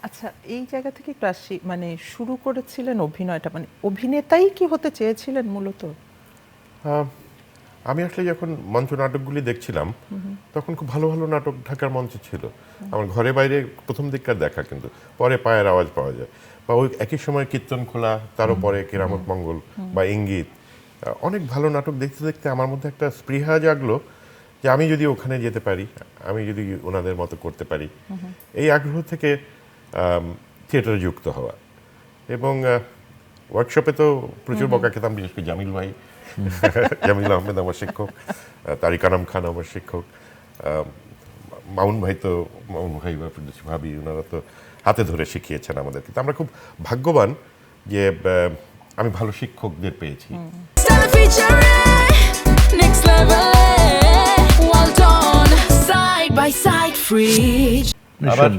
আচ্ছা, এই জায়গা থেকে একটু আসি, মানে শুরু করেছিলেন অভিনয়টা, মানে অভিনেতাই কি হতে চেয়েছিলেন মূলত? আহ, আমি আসলে যখন মঞ্চ নাটকগুলি দেখছিলাম তখন খুব ভালো ভালো নাটক ঢাকার মঞ্চে ছিল। আমার ঘরে বাইরে প্রথম দিককার দেখা, কিন্তু পরে পায়ের আওয়াজ পাওয়া যায়, বা ওই একই সময় কীর্তন খোলা, তারও পরে কেরামত মঙ্গল বা ইঙ্গিত, অনেক ভালো নাটক দেখতে দেখতে আমার মধ্যে একটা স্পৃহা জাগলো যে আমি যদি ওখানে যেতে পারি, আমি যদি ওনাদের মতো করতে পারি। এই আগ্রহ থেকে থিয়েটারে যুক্ত হওয়া। এবং ওয়ার্কশপে তো প্রচুর বকা খেতাম, বিশেষ করে জামিল ভাই, জামিল আহমেদ আমার শিক্ষক, তারিক আনাম খান আমার শিক্ষক, মামুন ভাই তো, মামুন ভাই বা ভাবি, ওনারা তো হাতে ধরে শিখিয়েছেন আমাদের। কিন্তু আমরা খুব ভাগ্যবান যে আমি ভালো শিক্ষকদের পেয়েছি। আবার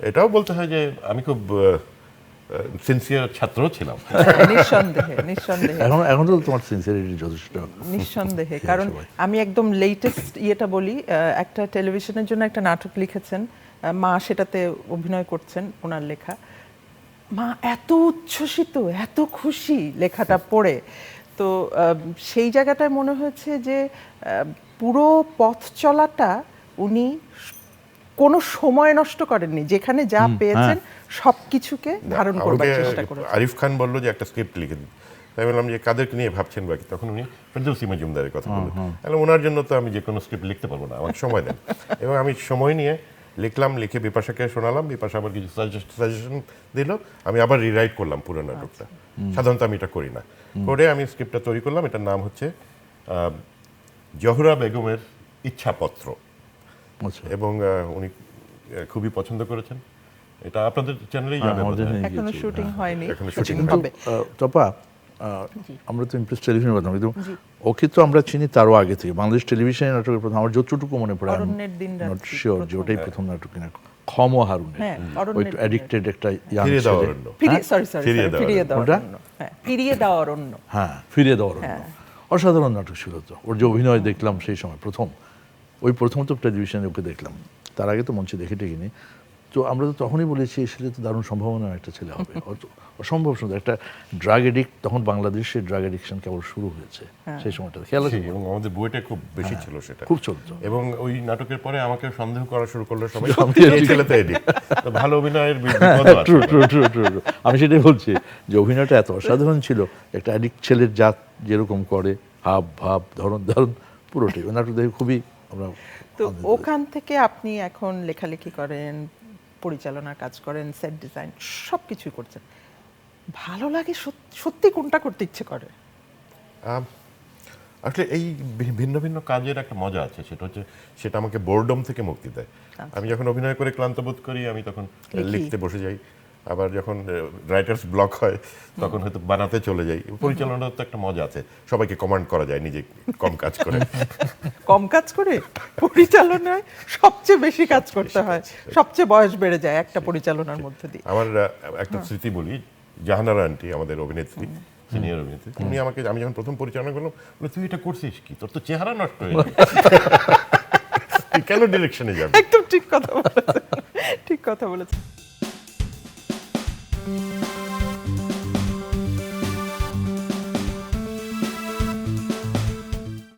এটাও বলতে হয় যে আমি খুব সিনসিয়ার ছাত্র ছিলাম। নিঃসন্দেহে, নিঃসন্দেহে। এখন তো তোমার সিনসিয়ারিটি যথেষ্ট। নিঃসন্দেহে, কারণ আমি একদম লেটেস্ট ইয়েটা বলি, একটা টেলিভিশনের জন্য একটা নাটক লিখেছেন, মা সেটাতে অভিনয় করছেন, ওনার লেখা। মা এত উচ্ছ্বসিত, এত খুশি লেখাটা পড়ে। তো সেই জায়গাটায় মনে হয়েছে যে পুরো পথ চলাটা উনি কোনো সময় নষ্ট করেননি, যেখানে যা পেয়েছেন সব কিছুকে ধারণ করবার চেষ্টা করেছেন। আরিফ খান বললো যে একটা স্ক্রিপ্ট লিখে দিন, তাই বললাম যে কাদেরকে নিয়ে ভাবছেন বাকি, তখন উনি ফেরদৌসী মজুমদারের কথা বললেন। তাহলে ওনার জন্য তো আমি যে কোনো স্ক্রিপ্ট লিখতে পারবো না, আমাকে সময় দেন। এবং আমি সময় নিয়ে লিখলাম, লিখে বিপাশাকে শোনালাম, বিপাশা আবার কিছু সাজেশন দিল, আমি আবার রিরাইট করলাম পুরো নাটকটা। সাধারণত আমি এটা করি না, করে আমি স্ক্রিপ্টটা তৈরি করলাম। এটার নাম হচ্ছে জহুরা বেগমের ইচ্ছাপত্র। এবং উনি খুবই পছন্দ করেছেন। এটা আপনাদের চ্যানেলেই যাবে, এখনো শুটিং হয়নি, এখনো শুটিং শুটিং হবে। তপা, আমরা তো ইমপ্রেস টেলিভিশন করতাম, কিন্তু ওকে তো আমরা চিনি তারও আগে থেকে। বাংলাদেশ টেলিভিশনে নাটকের প্রথম, আমার যতটুকু মনে পড়ে, অরণ্যের দিন নট শিওর যে ওটাই প্রথম নাটক কিনা, ক্ষম হারুনের ওই অ্যাডিক্টেড একটা ইয়াং ফিরিয়ে দেওয়া ছেলে। অরণ্য। ফিরিয়ে দেওয়া অরণ্য। হ্যাঁ, ফিরিয়ে দেওয়া অরণ্য। হ্যাঁ, ফিরিয়ে দেওয়ার অরণ্য অসাধারণ নাটক ছিল। তো ওর যে অভিনয় দেখলাম সেই সময় প্রথম তো টেলিভিশনে ওকে দেখলাম, তার আগে তো মঞ্চে দেখে টেকিনি। তো আমরা তো তখনই বলেছি এই ছেলে তো দারুণ সম্ভাবনা একটা ছেলে হবে, অসম্ভব সুন্দর একটা ড্রাগ এডিক্ট। তখন বাংলাদেশে ড্রাগ এডিকশন কেবল শুরু হয়েছে সেই সময়টা, খেয়াল আছে? এবং আমাদের বইটা খুব বেশি ছিল, সেটা খুব চলতো। এবং ওই নাটকের পরে আমাকে সন্দেহ করা শুরু করলো সবাই, এই ছেলে তো এডিক্ট। তো ভালো অভিনয়ের ট্রু। আমি সেটাই বলছি যে অভিনয়টা এত অসাধারণ ছিল, একটা অ্যাডিক্ট ছেলের জাত যেরকম করে, হাব ভাব, ধরন পুরোটাই ওই নাটক দেখে খুবই আমরা। তো ওখান থেকে আপনি এখন লেখালেখি করেন, পরিচালনার কাজ করেন, সেট ডিজাইন, সব কিছুই করছেন। ভালো লাগে সত্যি কোনটা করতে ইচ্ছে করে? আসলে এই ভিন্ন ভিন্ন কাজের একটা মজা আছে, সেটা হচ্ছে সেটা আমাকে বোরডম থেকে মুক্তি দেয়। আমি যখন অভিনয় করে ক্লান্ত বোধ করি, আমি তখন লিখতে বসে যাই। আবার যখন রাইটার্স ব্লক হয় তখন হয়তো বানাতে চলে যাই। পরিচালনার তো একটা মজা আছে, সবাইকে কমান্ড করা যায় নিজে কম কাজ করে। কম কাজ করে পরিচালনায় সবচেয়ে বেশি কাজ করতে হয়, সবচেয়ে বয়স বেড়ে যায় একটা পরিচালনার মধ্যে দিয়ে। আমার একটা স্মৃতি বলি, জাহানারা আন্টি আমাদের অভিনেত্রী, সিনিয়র অভিনেত্রী, উনি আমাকে, আমি যখন প্রথম পরিচালনা করলাম, বলে তুই এটা করছিস কি, তোর তো চেহারা নষ্ট হয়ে যাবে, তুই কেন ডিরেকশনে যাবে? একদম ঠিক কথা বলেছেন, ঠিক কথা বলেছেন।